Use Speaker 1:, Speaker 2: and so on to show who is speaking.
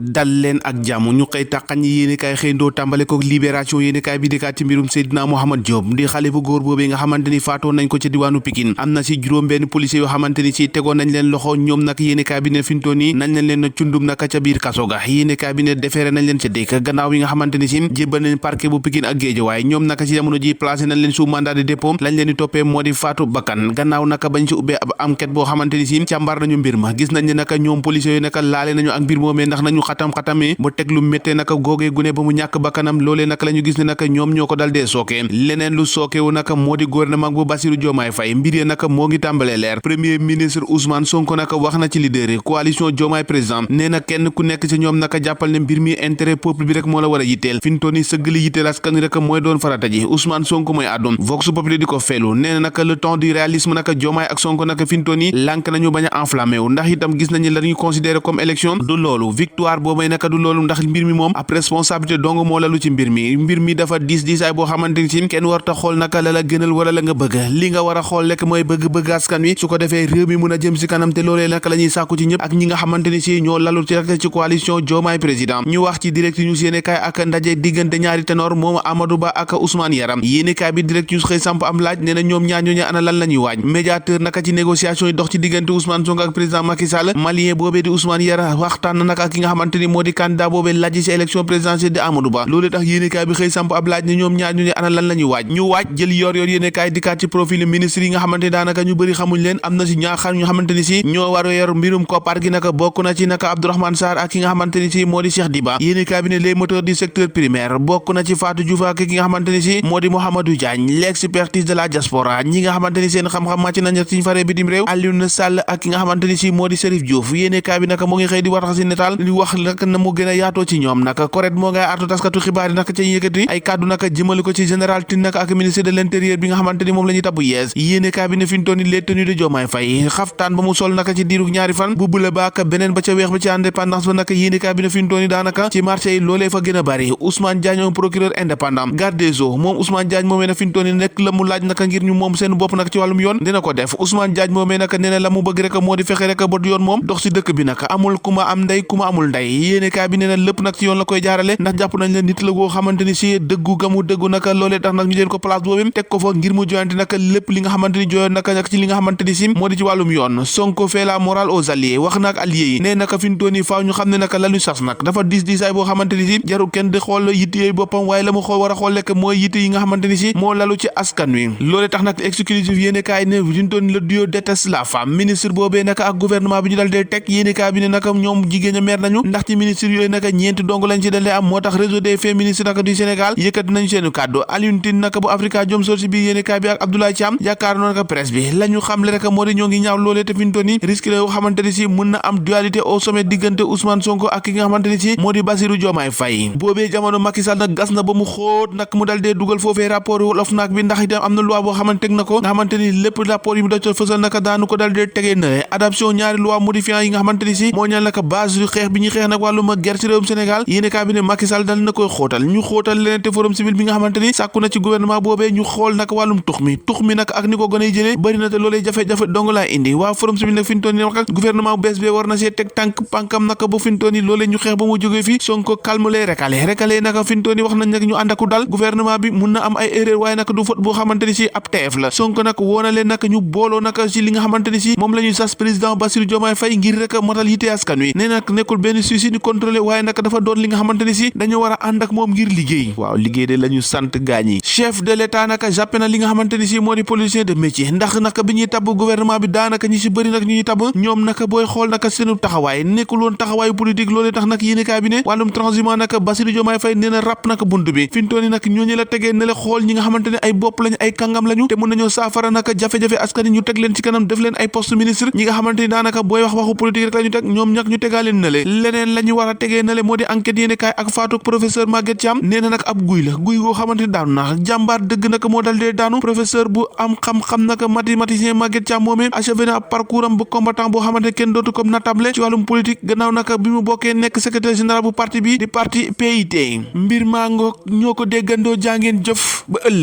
Speaker 1: dal leen ak jàmm ñu xëy tàqañ yéene kaay xëyndoo tàmbale ko libération yéene kaay bi dikkaat ci mbirum Seydina Mohamed Diop di xale bu góor boobee nga xamante ni faatoon nañ ko ci diwaanu Pikine am na si juróom benn policier yoo xamante ni si tegoon nañ leen loxo ñoom nag yéene kaay bi ne fintoon yi nañ leen leen cundum naka ca biir kaso ga yéene kaay bi ne defeere nañ leen ca dëkk gannaaw yi nga xamante ni si jébbal nañ parquet bu Pikine ak Guédiawaye ñoom naka ci jamono ji placé nañ leen sous mandat de dépôt lañ leen di toppee moo di faatu bakkan gannaaw naka bañ ci ubbee ab enquête boo xamante ni si càmbar nañu mbir ma gis nañ ne naka ñoom policiers yi naka laale nañu ak mbir moomee ndax nañu xatam-xatamee teg lu méttee naka googee gune ba mu ñàkk bakkanam loolee naka la ñu gis ne naka ñoom ñoo ko dal dee sooke leneen lu sookewu naka moo di gouvernement bu Bassirou Diomaye Faye mbir yee naka moo ngi tàmbalee leer premier ministre Ousmane Sonko naka wax na ci leader coalition Diomaye président nee na kenn ku nekk ci ñoom naka jàppal ne mbir mi intérêt peuple bi rek moo la war a yitteel fi mu toll nii sëgg li yitteel askan rek mooy doon farata ji Ousmane Sonko mooy àddum Vox Populi di ko feelu nee na naka le temps du réalisme naka Diomaye ak Sonko naka fi mu toll nii lànk nañu bañ a enflammé wu ndax itam gis nañu la ñu considéré comme élection du loolu victoire boobay naka du loolu ndax mbir mi moom ab responsabilité dong moo lalu ci mbir mi dafa diisaay boo xamante ni si kenn warta xool naka la gënal wala la nga bëgg li nga war a xool lekk mooy bëgg askan wi su ko defee réew mi mun a jëm si kanam te loolee naka la ñuy sàkku ci ñëpp ak ñi nga xamante ni si ñoo lalu ci rek ci coalition Diomaye président ñu wax ci direct news yéene kaay ak ndaje diggante ñaari ténor moom Amadou Ba ak Ousmane Yaram yéene kaay bi direct news xëy samp am laaj nee na ñoom ñaar ñooñu ana lan la ñuy waaj médiateur naka ci négociation yi dox ci diggante Ousmane Sonko ak président Macky Sall malien boobee di Ousmane Yaram waxtaan na naka ak ki nga xamante ni moo di candidat boobee laaj ci élection présidentielle di Amadou Ba loolu tax yéenekaay bi xëy samp ab laaj ne ñoom ñaar ñu ne ana lan la ñuy waaj ñu waaj jël yor yéenekaay dikkaat ci profil ministre yi nga xamante ni daanaka ñu bëri xamuñ leen am na si ñaar xam ñu xamante ni si ñoo war a yor mbirum koppar gi naka bokk na ci naka Abdourahmane Sarr ak ki nga xamante ni si moo di Cheikh Diba yéenekaay bi ne les moteurs du secteur primaire bokk na ci Fatou Diouf ak ki nga xamante ni si moo di Mouhamadou Diagne l'expertise de la diaspora ñi nga xamante ni seen xam-xam màcc nañ ci faree bitim réew Alioune Sall ak ki nga xamante ni si moo di Serif Diouf yéenekaay bi naka moo ngi xëy di wax si netaal di wax naka na mu gën a yaatoo ci ñoom naka correct moo ngay artu taskatu xibaar yi naka ca yëkkati ay kàddu naka jëmale ko ci général Tine naka ak ministre de l'intérieur bi nga xamante ni moom la ñuy tabbu yees yéenekaay bi ne fi mu toll nii les tenues de Diomaye Faye xaftaan ba mu sol naka ci diiru ñaari fan bu bula ba ak beneen ba ca weex ba ci indépendance ba naka yéenekaay bi ne fi mu toll nii daanaka ci marché yi loolee fa gën a bari Ousmane Diagne procureur indépendant garde des Sceaux moom Ousmane Diagne moomee na fi mu toll nii nekk la mu laaj naka ngir ñu moom seen bopp naka ci wàllum yoon dina ko def Ousmane Diagne moomee naka nee na la mu bëgg rek moo di fexe rek ba yoon moom dox ci dëkk bi naka amul ku ma am ndey ku ma amul ndey yéenekaay bi nee na lépp nag ci yoon la koy jaarale ndax jàpp nañ la nit la goo xamante ni si dëggu gamu dëggu naka loolee tax nag ñu jël ko place boobu teg ko fa ngir mu joyante naka lépp li nga xamante ni joyoon naka ci li nga xamante ni si moo di ci wàllum yoon Sonko fait la morale aux alliés wax na ak alliés yi nee naka fi mu toll nii faaw ñu xam ne naka la ñu sas nag dafa diisaay boo xamante ni si jarul kenn di xool yitte yooyu boppam waaye la mu xool war a xool lekk mooy yitte yi nga xamante ni si moo lalu ci askan wi loolee tax nag exclusif yéene kaay ne fi mu toll nii le duo déteste la femme ministre boobee naka ak gouvernement bi ñu dal dee teg yéene kaay bi ne naka ñoom jigéen ña mer nañu ndax ci ministre yooyu naka ñeenti dong lañ ci dal dee am moo tax réseau des féministes naka du Sénégal yëkkati nañu seen kàddu Alioune Tine naka bu Africa Jom Sol si biir yéene kaay bi ak Abdoulaye Thiam yaakaar noonu naka presse bi la ñu xamle rek moo di ñoo ngi ñaaw loolee te fi mu toll nii risque la yoo xamante ni si mën na am dualité au sommet diggante Ousmane Sonko ak ki nga xamante ni si moo di Bassirou Diomaye Faye boobee jamono Macky Sall nag gas na ba mu xóot nag mu dal dee dugal foofee rapport OFNAC bi ndax itam am na loi boo xamante teg na ko nga xamante ni lépp rapport yi mu def fësal naka daanu ko dal dee tegee na adoption ñaari loi modifiant yi nga xamante ni si moo ñal naka base yu xeex bi ñuy xeex nag wàllum guerre ci réewum Sénégal yéene kaay bi ne Macky Sall dal na koy xóotal ñu xóotal leneen te forum civil bi nga xamante ni sàkku na ci gouvernement boobee ñu xool nag wàllum tux mi nag ak ni ko gën a jëlee bëri na te loolee jafe-jafe dong laa indi waa forum civil nag fi ñu toll nii wax gouvernement bu bees bi war na see teg tànk pànkam naka ba fi ñu toll nii loolee ñu xeex ba mu jógee fii Sonko calme les recalé naka fi ñu toll nii wax nañ nag ñu ànd ak dal gouvernement bi mun na am ay erreur waaye nag du faute boo xamante ni si ab teef la Sonko nag woona leen nag ñu booloo nag ci li nga xamante ni si moom la ñuy sas président Bassirou Diomaye Faye ngir rek motal yitte askan wi nee nag nekkul benn suicide contrôlé waaye nag dafa doon li nga xamante ni si dañu war a ànd ak moom ngir liggéey waaw liggéey de la ñu sant gaañ yi chef de l'état naka jàppe na li nga xamante ni si moo di politicien de métier ndax naka bi ñuy tabb gouvernement bi daanaka ñi si bëri nag ñu ñuy tabb ñoom naka booy xool naka seenu taxawaay nekkul woon taxawaayu politique loolee tax nag yéenekaay bi ne wàllum transhumance naka Bassirou Diomaye Faye nee na ràpp naka bunt bi fi mu toll nii nag ñooñu la tegee ne la xool ñi nga xamante ne ay bopp lañ ay kàngam lañu te mën nañoo saafara naka jafe-jafe askan yi ñu teg leen ci kanam def leen ay poste ministre ñi nga xamante ni daanaka booy wax waxu politique rek la ñu teg ñoom ñak ñu tegaa leen nale leneen la ñu war a tegee nale moo di enquête yéenekaay ak faatu professeur Maguette Thiam nee na nag ab guy la guy goo xamante ni daanu na jàmbaar dëgg naka moo dal dee daanu professeur bu am xam-xam naka mathématicien Maguette Thiam moomee achevé na ab parcours am bu combattant boo xamante ne kenn dootu comme natable ci wàllum politique gannaaw naka bi mu bokkee nekk secrétaire général bu parti bi di parti PIT mbir maa ngoog ñoo ko déggandoo jàngeen jëf ba ëllëg